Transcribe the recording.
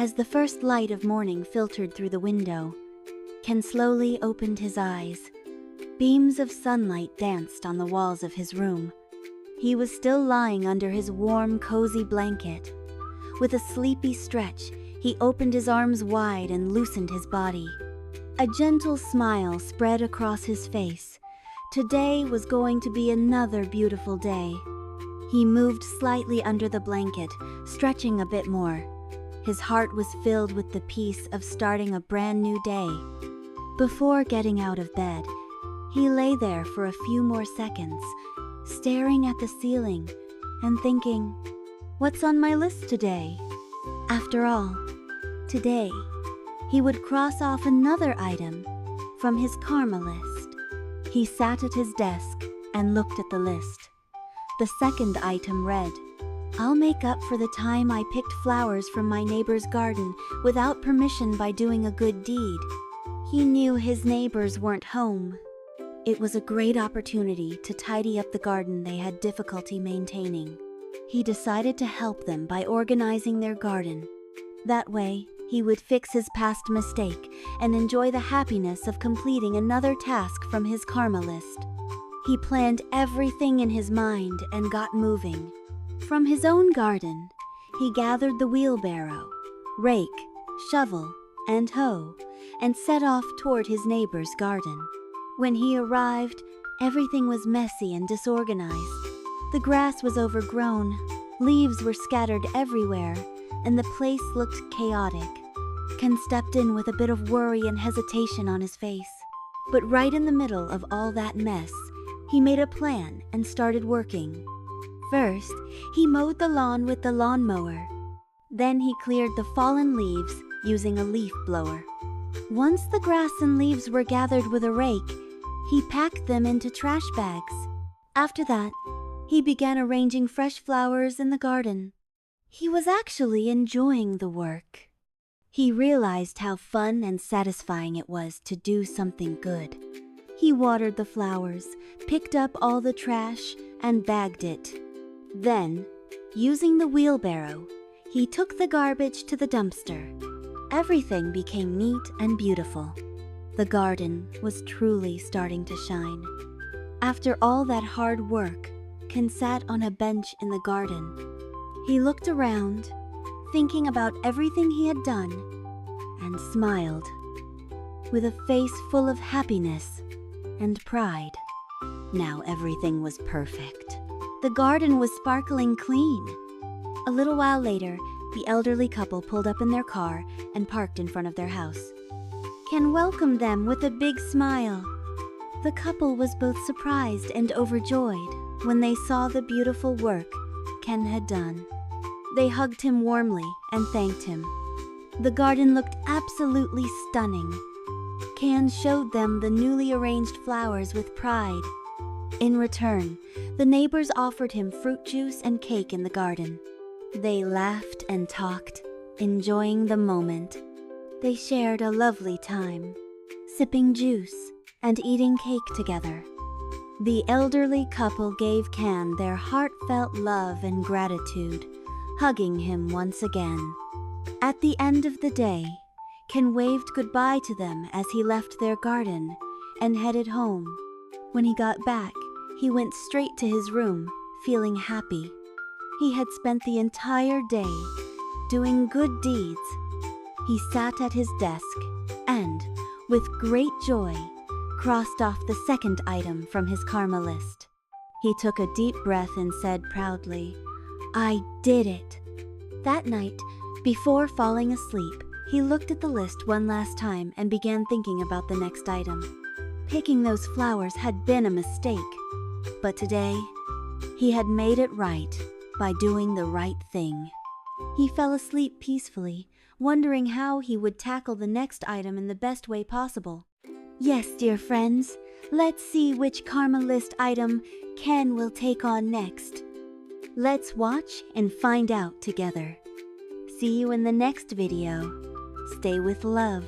As the first light of morning filtered through the window, Ken slowly opened his eyes. Beams of sunlight danced on the walls of his room. He was still lying under his warm, cozy blanket. With a sleepy stretch, he opened his arms wide and loosened his body. A gentle smile spread across his face. Today was going to be another beautiful day. He moved slightly under the blanket, stretching a bit more. His heart was filled with the peace of starting a brand new day. Before getting out of bed, he lay there for a few more seconds, staring at the ceiling and thinking, "What's on my list today?" After all, today, he would cross off another item from his karma list. He sat at his desk and looked at the list. The second item read, "I'll make up for the time I picked flowers from my neighbor's garden without permission by doing a good deed." He knew his neighbors weren't home. It was a great opportunity to tidy up the garden they had difficulty maintaining. He decided to help them by organizing their garden. That way, he would fix his past mistake and enjoy the happiness of completing another task from his karma list. He planned everything in his mind and got moving. From his own garden, he gathered the wheelbarrow, rake, shovel, and hoe, and set off toward his neighbor's garden. When he arrived, everything was messy and disorganized. The grass was overgrown, leaves were scattered everywhere, and the place looked chaotic. Ken stepped in with a bit of worry and hesitation on his face. But right in the middle of all that mess, he made a plan and started working. First, he mowed the lawn with the lawnmower. Then he cleared the fallen leaves using a leaf blower. Once the grass and leaves were gathered with a rake, he packed them into trash bags. After that, he began arranging fresh flowers in the garden. He was actually enjoying the work. He realized how fun and satisfying it was to do something good. He watered the flowers, picked up all the trash, and bagged it. Then, using the wheelbarrow, he took the garbage to the dumpster. Everything became neat and beautiful. The garden was truly starting to shine. After all that hard work, Ken sat on a bench in the garden. He looked around, thinking about everything he had done, and smiled, with a face full of happiness and pride. Now everything was perfect. The garden was sparkling clean. A little while later, the elderly couple pulled up in their car and parked in front of their house. Ken welcomed them with a big smile. The couple was both surprised and overjoyed when they saw the beautiful work Ken had done. They hugged him warmly and thanked him. The garden looked absolutely stunning. Ken showed them the newly arranged flowers with pride. In return, the neighbors offered him fruit juice and cake in the garden. They laughed and talked, enjoying the moment. They shared a lovely time, sipping juice and eating cake together. The elderly couple gave Ken their heartfelt love and gratitude, hugging him once again. At the end of the day, Ken waved goodbye to them as he left their garden and headed home. When he got back, he went straight to his room, feeling happy. He had spent the entire day doing good deeds. He sat at his desk and, with great joy, crossed off the second item from his karma list. He took a deep breath and said proudly, "I did it." That night, before falling asleep, he looked at the list one last time and began thinking about the next item. Picking those flowers had been a mistake, but today, he had made it right by doing the right thing. He fell asleep peacefully, wondering how he would tackle the next item in the best way possible. Yes, dear friends, let's see which karma list item Ken will take on next. Let's watch and find out together. See you in the next video. Stay with love.